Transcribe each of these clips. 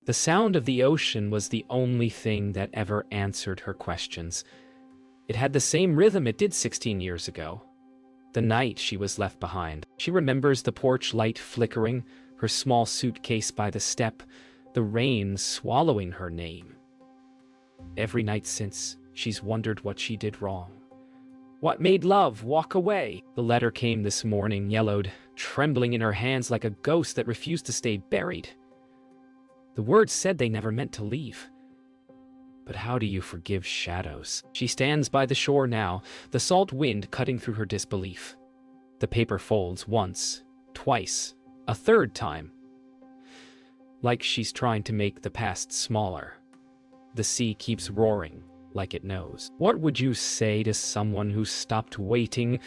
The sound of the ocean was the only thing that ever answered her questions. It had the same rhythm it did 16 years ago. The night she was left behind. She remembers the porch light flickering, her small suitcase by the step, the rain swallowing her name. Every night since, she's wondered what she did wrong. What made love walk away? The letter came this morning, yellowed, trembling in her hands like a ghost that refused to stay buried. The words said they never meant to leave. But how do you forgive shadows? She stands by the shore now, the salt wind cutting through her disbelief. The paper folds once, twice, a third time. Like she's trying to make the past smaller. The sea keeps roaring, like it knows. What would you say to someone who stopped waiting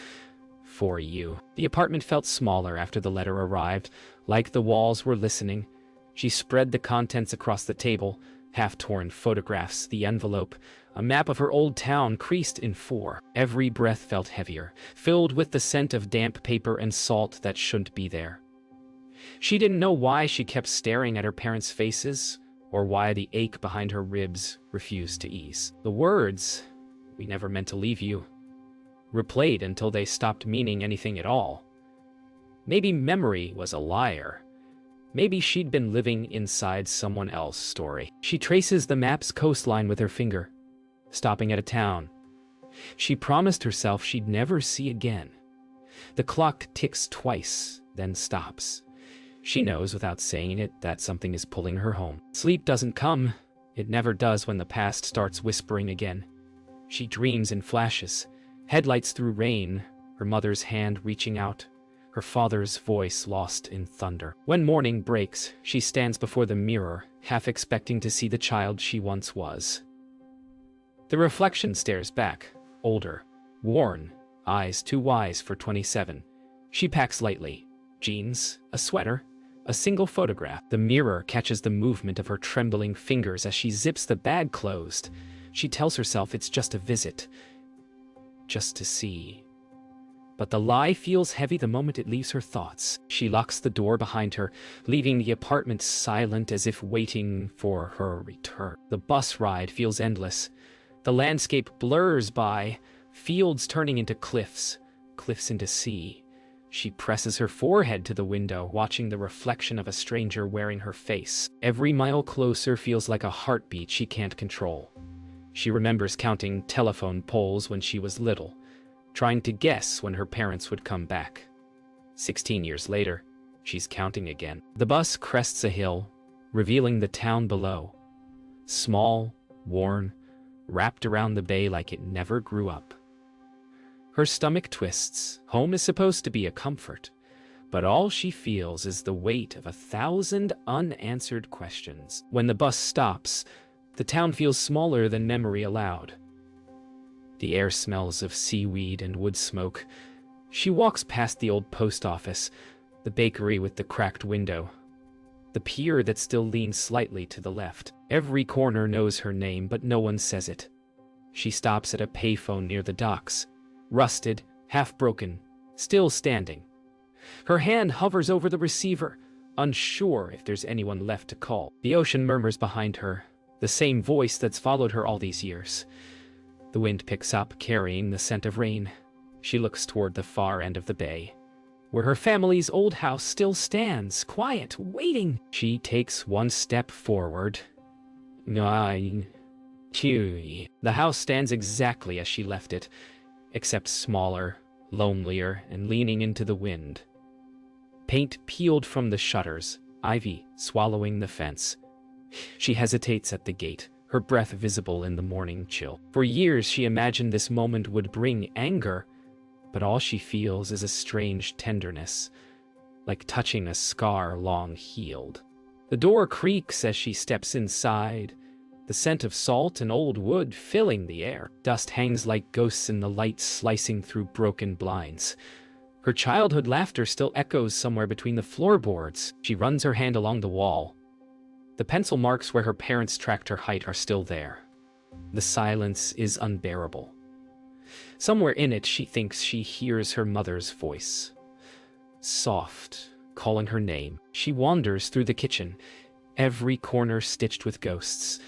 for you? The apartment felt smaller after the letter arrived, like the walls were listening. She spread the contents across the table, half-torn photographs, the envelope, a map of her old town creased in four. Every breath felt heavier, filled with the scent of damp paper and salt that shouldn't be there. She didn't know why she kept staring at her parents' faces, or why the ache behind her ribs refused to ease. The words, "We never meant to leave you," replayed until they stopped meaning anything at all. Maybe memory was a liar. Maybe she'd been living inside someone else's story. She traces the map's coastline with her finger, stopping at a town she promised herself she'd never see again. The clock ticks twice, then stops. She knows without saying it that something is pulling her home. Sleep doesn't come. It never does when the past starts whispering again. She dreams in flashes, headlights through rain, her mother's hand reaching out, her father's voice lost in thunder. When morning breaks, she stands before the mirror, half expecting to see the child she once was. The reflection stares back, older, worn, eyes too wise for 27. She packs lightly, jeans, a sweater, a single photograph. The mirror catches the movement of her trembling fingers as she zips the bag closed. She tells herself it's just a visit, just to see. But the lie feels heavy the moment it leaves her thoughts. She locks the door behind her, leaving the apartment silent as if waiting for her return. The bus ride feels endless. The landscape blurs by, fields turning into cliffs, cliffs into sea. She presses her forehead to the window, watching the reflection of a stranger wearing her face. Every mile closer feels like a heartbeat she can't control. She remembers counting telephone poles when she was little, trying to guess when her parents would come back. 16 years later, she's counting again. The bus crests a hill, revealing the town below. Small, worn, wrapped around the bay like it never grew up. Her stomach twists. Home is supposed to be a comfort, but all she feels is the weight of 1,000 unanswered questions. When the bus stops, the town feels smaller than memory allowed. The air smells of seaweed and wood smoke. She walks past the old post office, the bakery with the cracked window, the pier that still leans slightly to the left. Every corner knows her name, but no one says it. She stops at a payphone near the docks, rusted, half-broken, still standing. Her hand hovers over the receiver, unsure if there's anyone left to call. The ocean murmurs behind her, the same voice that's followed her all these years. The wind picks up, carrying the scent of rain. She looks toward the far end of the bay, where her family's old house still stands, quiet, waiting. She takes one step forward. 9, 2. The house stands exactly as she left it, except smaller, lonelier, and leaning into the wind. Paint peeled from the shutters, ivy swallowing the fence. She hesitates at the gate, her breath visible in the morning chill. For years she imagined this moment would bring anger, but all she feels is a strange tenderness, like touching a scar long healed. The door creaks as she steps inside, the scent of salt and old wood filling the air. Dust hangs like ghosts in the light slicing through broken blinds. Her childhood laughter still echoes somewhere between the floorboards. She runs her hand along the wall. The pencil marks where her parents tracked her height are still there. The silence is unbearable. Somewhere in it, she thinks she hears her mother's voice. Soft, calling her name. She wanders through the kitchen, every corner stitched with ghosts.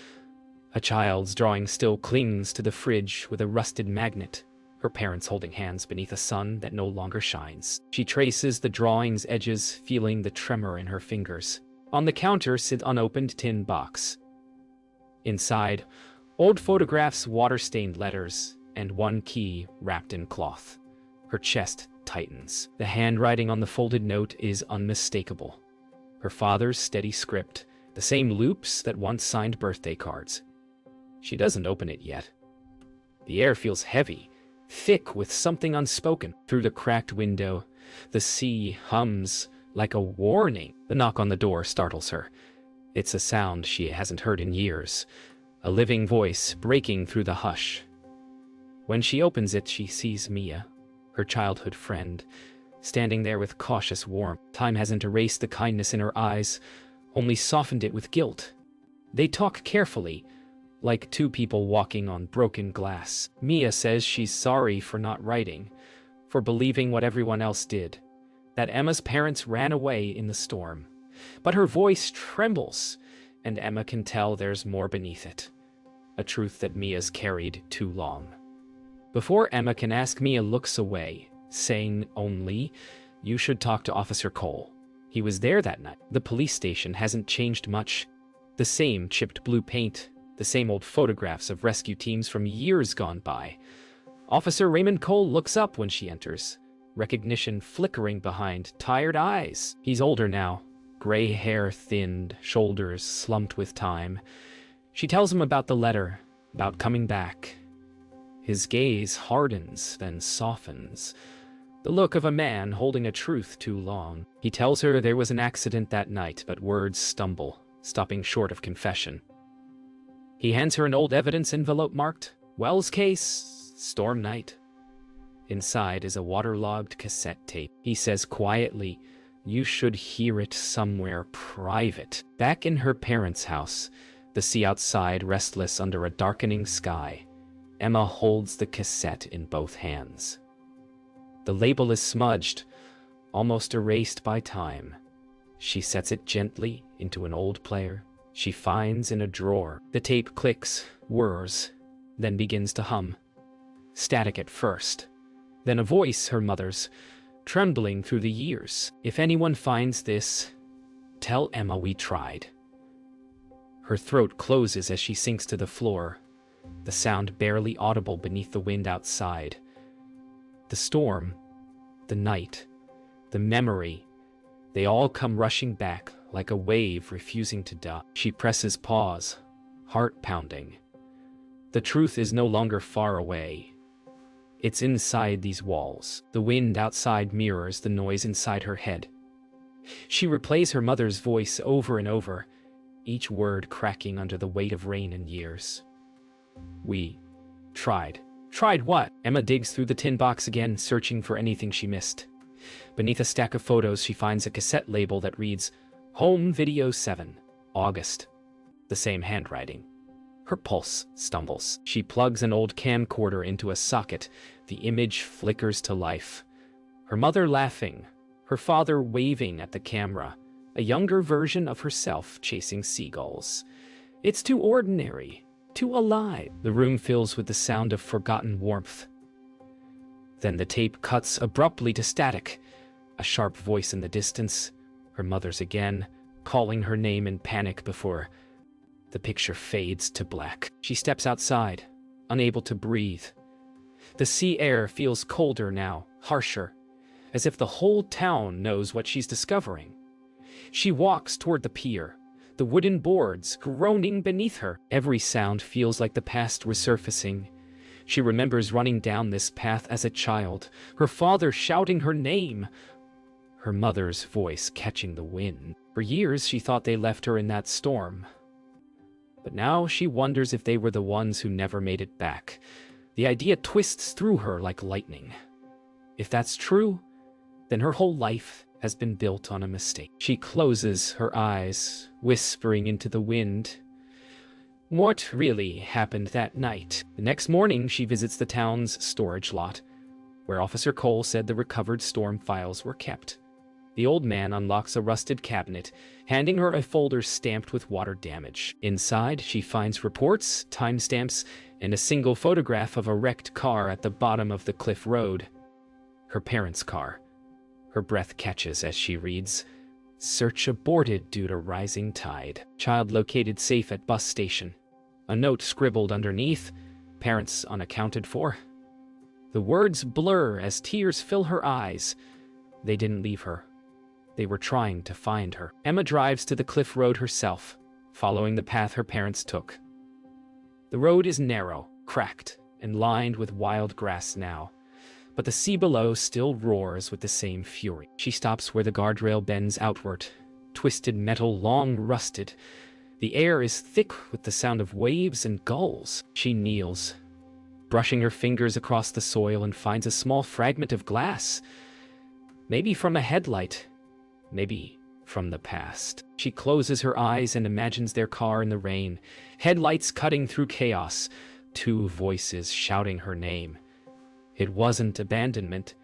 A child's drawing still clings to the fridge with a rusted magnet, her parents holding hands beneath a sun that no longer shines. She traces the drawing's edges, feeling the tremor in her fingers. On the counter sits an unopened tin box. Inside, old photographs, water-stained letters, and one key wrapped in cloth. Her chest tightens. The handwriting on the folded note is unmistakable. Her father's steady script, the same loops that once signed birthday cards. She doesn't open it yet. The air feels heavy, thick with something unspoken. Through the cracked window, the sea hums like a warning. The knock on the door startles her. It's a sound she hasn't heard in years, a living voice breaking through the hush. When she opens it, she sees Mia, her childhood friend, standing there with cautious warmth. Time hasn't erased the kindness in her eyes, only softened it with guilt. They talk carefully, like two people walking on broken glass. Mia says she's sorry for not writing, for believing what everyone else did, that Emma's parents ran away in the storm. But her voice trembles, and Emma can tell there's more beneath it, a truth that Mia's carried too long. Before Emma can ask, Mia looks away, saying only, "You should talk to Officer Cole. He was there that night." The police station hasn't changed much. The same chipped blue paint, the same old photographs of rescue teams from years gone by. Officer Raymond Cole looks up when she enters, recognition flickering behind tired eyes. He's older now, gray hair thinned, shoulders slumped with time. She tells him about the letter, about coming back. His gaze hardens, then softens, the look of a man holding a truth too long. He tells her there was an accident that night, but words stumble, stopping short of confession. He hands her an old evidence envelope marked, "Wells case, storm night." Inside is a waterlogged cassette tape. He says quietly, "You should hear it somewhere private." Back in her parents' house, the sea outside restless under a darkening sky, Emma holds the cassette in both hands. The label is smudged, almost erased by time. She sets it gently into an old player she finds in a drawer. The tape clicks, whirs, then begins to hum. Static at first, then a voice, her mother's, trembling through the years. "If anyone finds this, tell Emma we tried." Her throat closes as she sinks to the floor, the sound barely audible beneath the wind outside. The storm, the night, the memory, they all come rushing back like a wave refusing to die. She presses pause, heart pounding. The truth is no longer far away. It's inside these walls. The wind outside mirrors the noise inside her head. She replays her mother's voice over and over, each word cracking under the weight of rain and years. "We tried." Tried what? Emma digs through the tin box again, searching for anything she missed. Beneath a stack of photos, she finds a cassette label that reads, "Home Video 7, August." The same handwriting. Her pulse stumbles. She plugs an old camcorder into a socket. The image flickers to life. Her mother laughing, her father waving at the camera, a younger version of herself chasing seagulls. It's too ordinary, too alive. The room fills with the sound of forgotten warmth. Then the tape cuts abruptly to static. A sharp voice in the distance, her mother's again, calling her name in panic before the picture fades to black. She steps outside, unable to breathe. The sea air feels colder now, harsher, as if the whole town knows what she's discovering. She walks toward the pier, the wooden boards groaning beneath her. Every sound feels like the past resurfacing. She remembers running down this path as a child, her father shouting her name, her mother's voice catching the wind. For years she thought they left her in that storm. But now she wonders if they were the ones who never made it back. The idea twists through her like lightning. If that's true, then her whole life has been built on a mistake. She closes her eyes, whispering into the wind. What really happened that night? The next morning, she visits the town's storage lot, where Officer Cole said the recovered storm files were kept. The old man unlocks a rusted cabinet, handing her a folder stamped with water damage. Inside, she finds reports, timestamps, and a single photograph of a wrecked car at the bottom of the cliff road. Her parents' car. Her breath catches as she reads, "Search aborted due to rising tide. Child located safe at bus station." A note scribbled underneath, "Parents unaccounted for." The words blur as tears fill her eyes. They didn't leave her. They were trying to find her. Emma drives to the cliff road herself, following the path her parents took. The road is narrow, cracked, and lined with wild grass now, but the sea below still roars with the same fury. She stops where the guardrail bends outward, twisted metal long rusted. The air is thick with the sound of waves and gulls. She kneels, brushing her fingers across the soil, and finds a small fragment of glass. Maybe from a headlight, maybe from the past. She closes her eyes and imagines their car in the rain, headlights cutting through chaos, two voices shouting her name. It wasn't abandonment.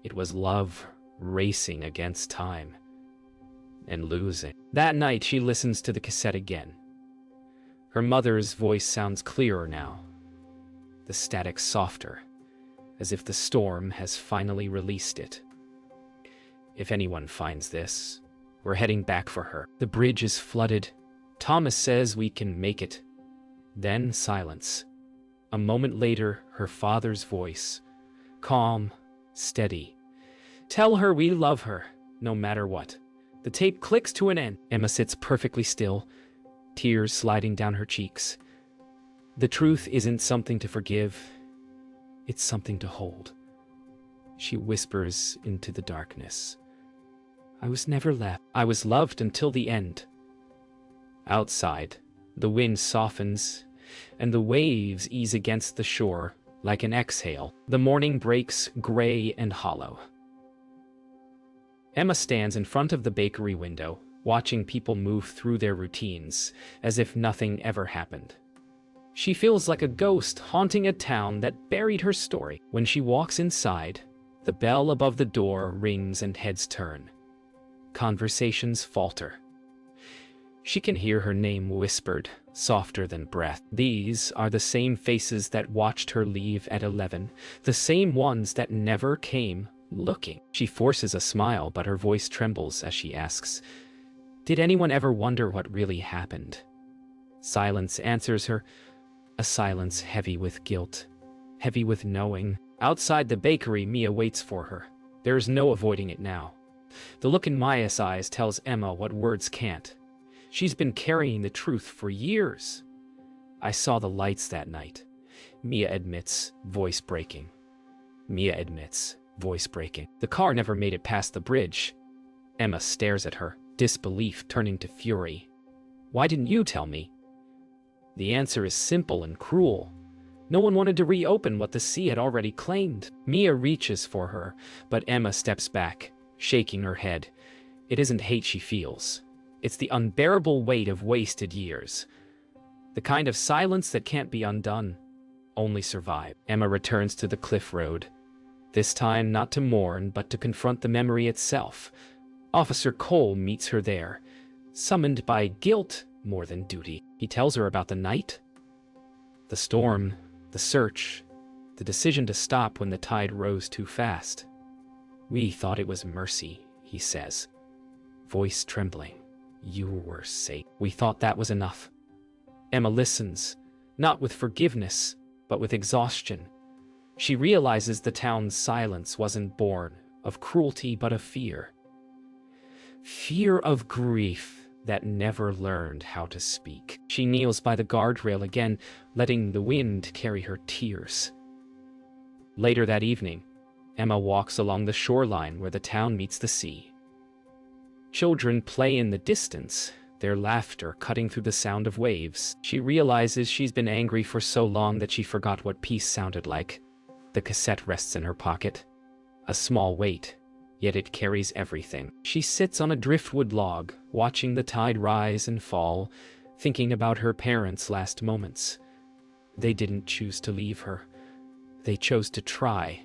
It was love racing against time and losing. That night, she listens to the cassette again. Her mother's voice sounds clearer now, the static softer, as if the storm has finally released it. "If anyone finds this, we're heading back for her. The bridge is flooded. Thomas says we can make it." Then silence. A moment later, her father's voice, calm, steady. "Tell her we love her, no matter what." The tape clicks to an end. Emma sits perfectly still, tears sliding down her cheeks. The truth isn't something to forgive. It's something to hold. She whispers into the darkness, "I was never left. I was loved until the end." Outside, the wind softens, and the waves ease against the shore like an exhale. The morning breaks gray and hollow. Emma stands in front of the bakery window, watching people move through their routines, as if nothing ever happened. She feels like a ghost haunting a town that buried her story. When she walks inside, the bell above the door rings and heads turn. Conversations falter. She can hear her name whispered, softer than breath. These are the same faces that watched her leave at 11, the same ones that never came looking. She forces a smile, but her voice trembles as she asks, "Did anyone ever wonder what really happened?" Silence answers her, a silence heavy with guilt, heavy with knowing. Outside the bakery, Mia waits for her. There is no avoiding it now. The look in Maya's eyes tells Emma what words can't. She's been carrying the truth for years. "I saw the lights that night," Mia admits, voice breaking. Mia admits, voice breaking. "The car never made it past the bridge." Emma stares at her, disbelief turning to fury. "Why didn't you tell me?" The answer is simple and cruel. No one wanted to reopen what the sea had already claimed. Mia reaches for her, but Emma steps back, shaking her head. It isn't hate she feels. It's the unbearable weight of wasted years. The kind of silence that can't be undone, only survive. Emma returns to the cliff road. This time not to mourn, but to confront the memory itself. Officer Cole meets her there, summoned by guilt more than duty. He tells her about the night, the storm, the search, the decision to stop when the tide rose too fast. "We thought it was mercy," he says, voice trembling. "You were safe. We thought that was enough." Emma listens, not with forgiveness, but with exhaustion. She realizes the town's silence wasn't born of cruelty, but of fear. Fear of grief that never learned how to speak. She kneels by the guardrail again, letting the wind carry her tears. Later that evening, Emma walks along the shoreline where the town meets the sea. Children play in the distance, their laughter cutting through the sound of waves. She realizes she's been angry for so long that she forgot what peace sounded like. The cassette rests in her pocket. A small weight, yet it carries everything. She sits on a driftwood log, watching the tide rise and fall, thinking about her parents' last moments. They didn't choose to leave her. They chose to try.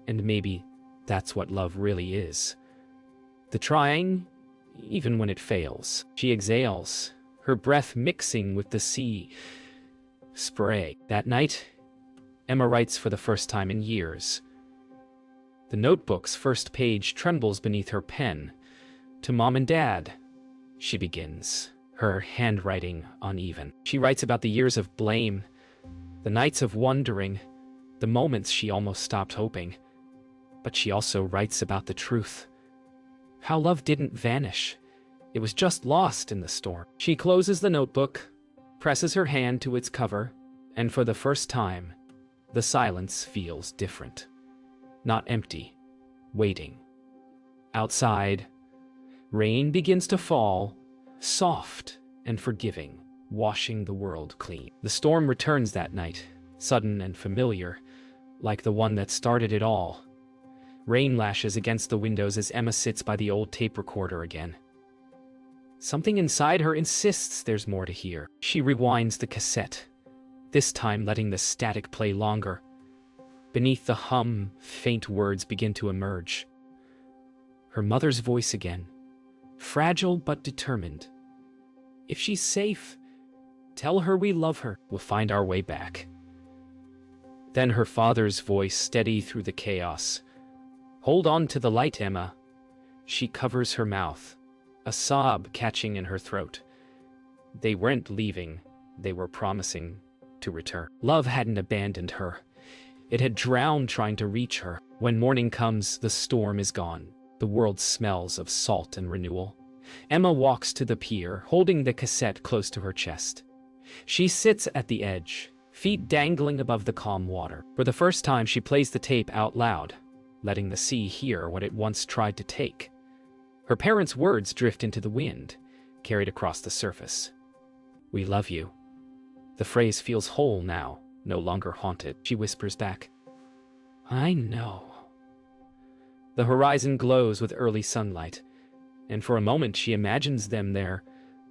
And maybe that's what love really is. The trying, even when it fails. She exhales, her breath mixing with the sea spray. That night, Emma writes for the first time in years. The notebook's first page trembles beneath her pen. To Mom and Dad, she begins, her handwriting uneven. She writes about the years of blame, the nights of wondering, the moments she almost stopped hoping. But she also writes about the truth. How love didn't vanish. It was just lost in the storm. She closes the notebook, presses her hand to its cover, and for the first time, the silence feels different. Not empty, waiting. Outside, rain begins to fall, soft and forgiving, washing the world clean. The storm returns that night, sudden and familiar, like the one that started it all. Rain lashes against the windows as Emma sits by the old tape recorder again. Something inside her insists there's more to hear. She rewinds the cassette, this time letting the static play longer. Beneath the hum, faint words begin to emerge. Her mother's voice again, fragile but determined. If she's safe, tell her we love her. We'll find our way back. Then her father's voice, steady through the chaos. Hold on to the light, Emma. She covers her mouth, a sob catching in her throat. They weren't leaving, they were promising to return. Love hadn't abandoned her. It had drowned trying to reach her. When morning comes, the storm is gone. The world smells of salt and renewal. Emma walks to the pier, holding the cassette close to her chest. She sits at the edge, feet dangling above the calm water. For the first time, she plays the tape out loud, letting the sea hear what it once tried to take. Her parents' words drift into the wind, carried across the surface. We love you. The phrase feels whole now, no longer haunted. She whispers back, I know. The horizon glows with early sunlight, and for a moment she imagines them there,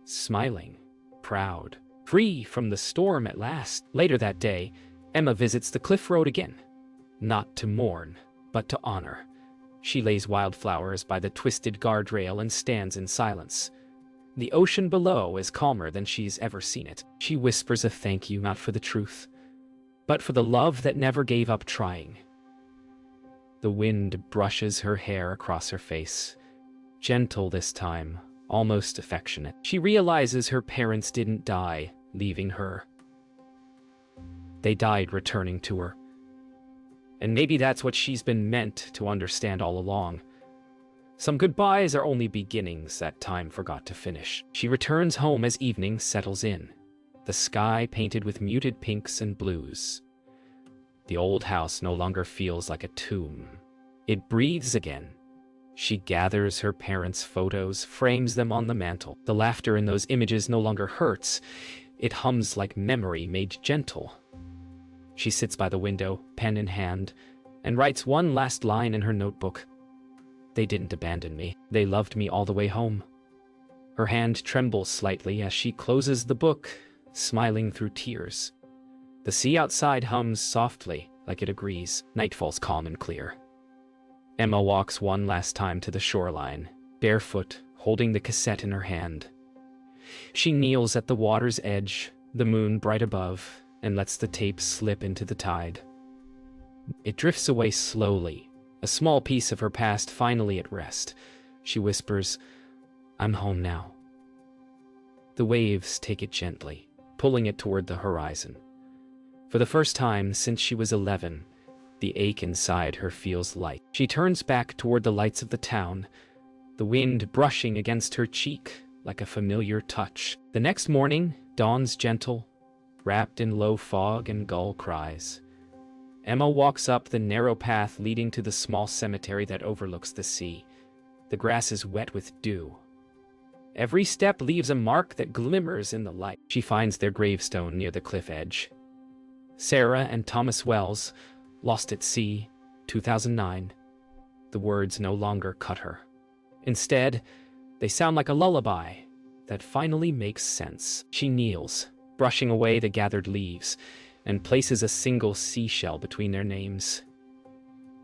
smiling, proud, free from the storm at last. Later that day, Emma visits the cliff road again, not to mourn, but to honor. She lays wildflowers by the twisted guardrail and stands in silence. The ocean below is calmer than she's ever seen it. She whispers a thank you not for the truth, but for the love that never gave up trying. The wind brushes her hair across her face, gentle this time, almost affectionate. She realizes her parents didn't die, leaving her. They died returning to her. And maybe that's what she's been meant to understand all along. Some goodbyes are only beginnings that time forgot to finish. She returns home as evening settles in, the sky painted with muted pinks and blues. The old house no longer feels like a tomb. It breathes again. She gathers her parents' photos, frames them on the mantel. The laughter in those images no longer hurts. It hums like memory made gentle. She sits by the window, pen in hand, and writes one last line in her notebook. They didn't abandon me. They loved me all the way home. Her hand trembles slightly as she closes the book, smiling through tears. The sea outside hums softly, like it agrees. Night falls calm and clear. Emma walks one last time to the shoreline, barefoot, holding the cassette in her hand. She kneels at the water's edge, the moon bright above, and lets the tape slip into the tide. It drifts away slowly, a small piece of her past finally at rest. She whispers, I'm home now. The waves take it gently, pulling it toward the horizon. For the first time since she was 11, the ache inside her feels light. She turns back toward the lights of the town, the wind brushing against her cheek like a familiar touch. The next morning dawns gentle, wrapped in low fog and gull cries. Emma walks up the narrow path leading to the small cemetery that overlooks the sea. The grass is wet with dew. Every step leaves a mark that glimmers in the light. She finds their gravestone near the cliff edge. Sarah and Thomas Wells, lost at sea, 2009. The words no longer cut her. Instead, they sound like a lullaby that finally makes sense. She kneels, brushing away the gathered leaves, and places a single seashell between their names.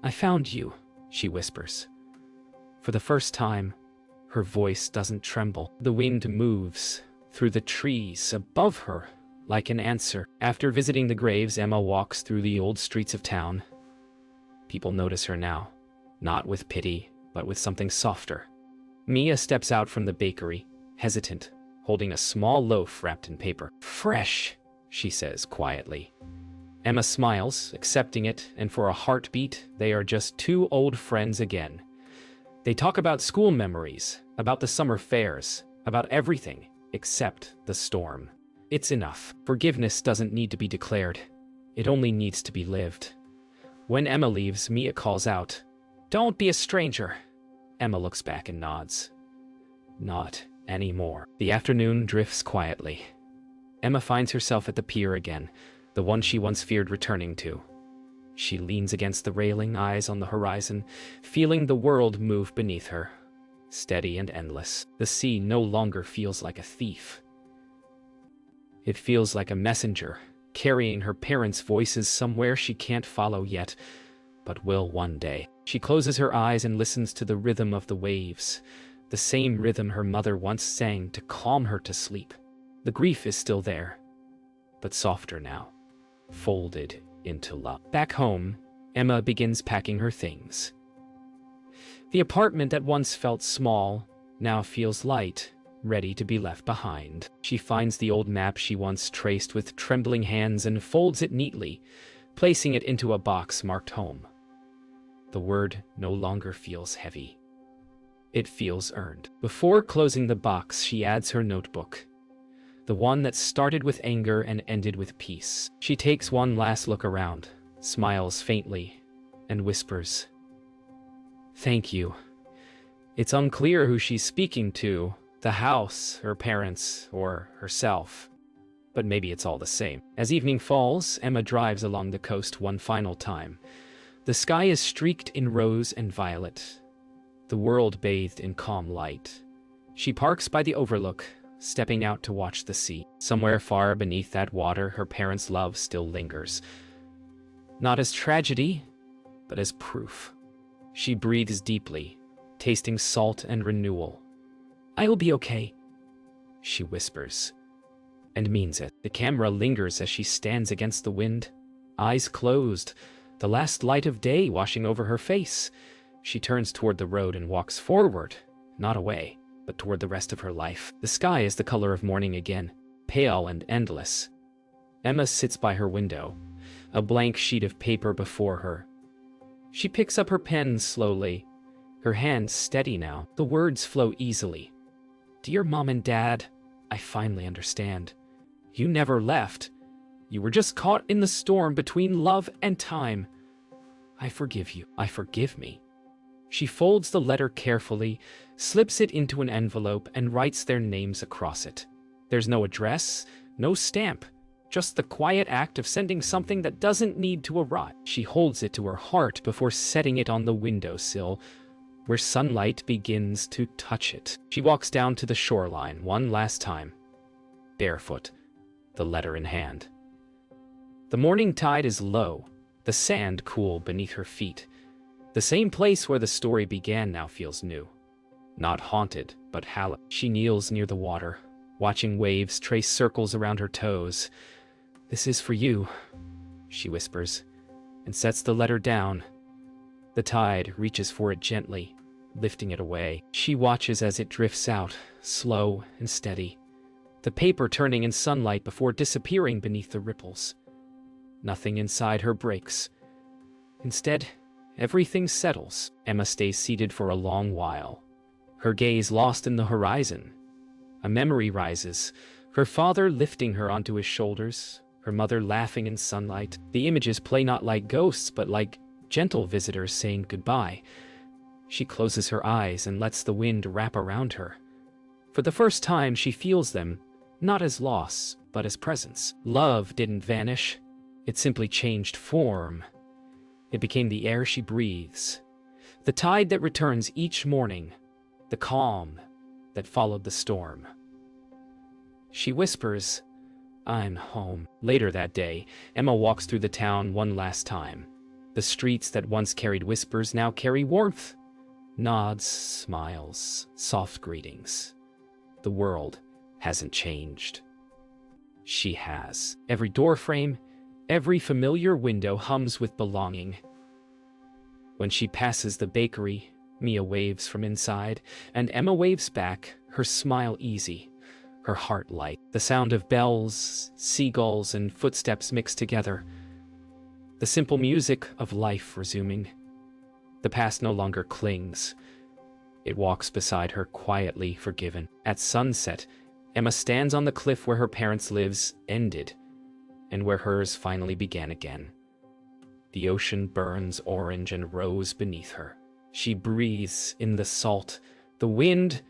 I found you, she whispers. For the first time, Her voice doesn't tremble. The wind moves through the trees above her like an answer. After visiting the graves, Emma walks through the old streets of town. People notice her now, not with pity, but with something softer. Mia steps out from the bakery, hesitant, holding a small loaf wrapped in paper. "Fresh," she says quietly. Emma smiles, accepting it, and for a heartbeat, they are just two old friends again. They talk about school memories, about the summer fairs, about everything except the storm. It's enough. Forgiveness doesn't need to be declared. It only needs to be lived. When Emma leaves, Mia calls out, "Don't be a stranger." Emma looks back and nods. Not anymore. The afternoon drifts quietly. Emma finds herself at the pier again, the one she once feared returning to. She leans against the railing, eyes on the horizon, feeling the world move beneath her. Steady and endless. The sea no longer feels like a thief. It feels like a messenger, carrying her parents' voices somewhere she can't follow yet, but will one day. She closes her eyes and listens to the rhythm of the waves, the same rhythm her mother once sang to calm her to sleep. The grief is still there, but softer now, folded into love. Back home, Emma begins packing her things. The apartment that once felt small now feels light, ready to be left behind. She finds the old map she once traced with trembling hands and folds it neatly, placing it into a box marked home. The word no longer feels heavy. It feels earned. Before closing the box, she adds her notebook, the one that started with anger and ended with peace. She takes one last look around, smiles faintly, and whispers, "Thank you." It's unclear who she's speaking to, the house, her parents, or herself. But maybe it's all the same. As evening falls, Emma drives along the coast one final time. The sky is streaked in rose and violet, the world bathed in calm light. She parks by the overlook, stepping out to watch the sea. Somewhere far beneath that water, her parents' love still lingers. Not as tragedy, but as proof. She breathes deeply, tasting salt and renewal. "I will be okay," she whispers, and means it. The camera lingers as she stands against the wind, eyes closed, the last light of day washing over her face. She turns toward the road and walks forward, not away, but toward the rest of her life. The sky is the color of morning again, pale and endless. Emma sits by her window, a blank sheet of paper before her. She picks up her pen slowly, her hands steady now. The words flow easily. "Dear Mom and Dad, I finally understand. You never left. You were just caught in the storm between love and time. I forgive you. I forgive me." She folds the letter carefully, slips it into an envelope, and writes their names across it. There's no address, no stamp, just the quiet act of sending something that doesn't need to arrive. She holds it to her heart before setting it on the windowsill, where sunlight begins to touch it. She walks down to the shoreline one last time, barefoot, the letter in hand. The morning tide is low, the sand cool beneath her feet. The same place where the story began now feels new. Not haunted, but hallowed. She kneels near the water, watching waves trace circles around her toes. "This is for you," she whispers, and sets the letter down. The tide reaches for it gently, lifting it away. She watches as it drifts out, slow and steady, the paper turning in sunlight before disappearing beneath the ripples. Nothing inside her breaks. Instead, everything settles. Emma stays seated for a long while, her gaze lost in the horizon. A memory rises, her father lifting her onto his shoulders, her mother laughing in sunlight. The images play not like ghosts, but like gentle visitors saying goodbye. She closes her eyes and lets the wind wrap around her. For the first time, she feels them, not as loss, but as presence. Love didn't vanish. It simply changed form. It became the air she breathes, the tide that returns each morning, the calm that followed the storm. She whispers, "I'm home." Later that day, Emma walks through the town one last time. The streets that once carried whispers now carry warmth. Nods, smiles, soft greetings. The world hasn't changed. She has. Every doorframe, every familiar window hums with belonging. When she passes the bakery, Mia waves from inside, and Emma waves back, her smile easy, her heart light. The sound of bells, seagulls, and footsteps mixed together. The simple music of life resuming. The past no longer clings. It walks beside her quietly forgiven. At sunset, Emma stands on the cliff where her parents' lives ended, and where hers finally began again. The ocean burns orange and rose beneath her. She breathes in the salt, the wind,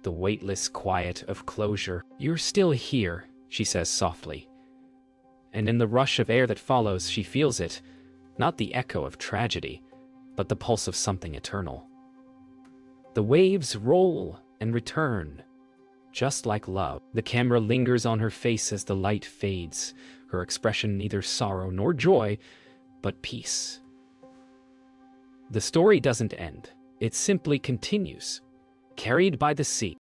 the weightless quiet of closure. "You're still here," she says softly. And in the rush of air that follows, she feels it, not the echo of tragedy, but the pulse of something eternal. The waves roll and return, just like love. The camera lingers on her face as the light fades, her expression neither sorrow nor joy, but peace. The story doesn't end. It simply continues, carried by the sea.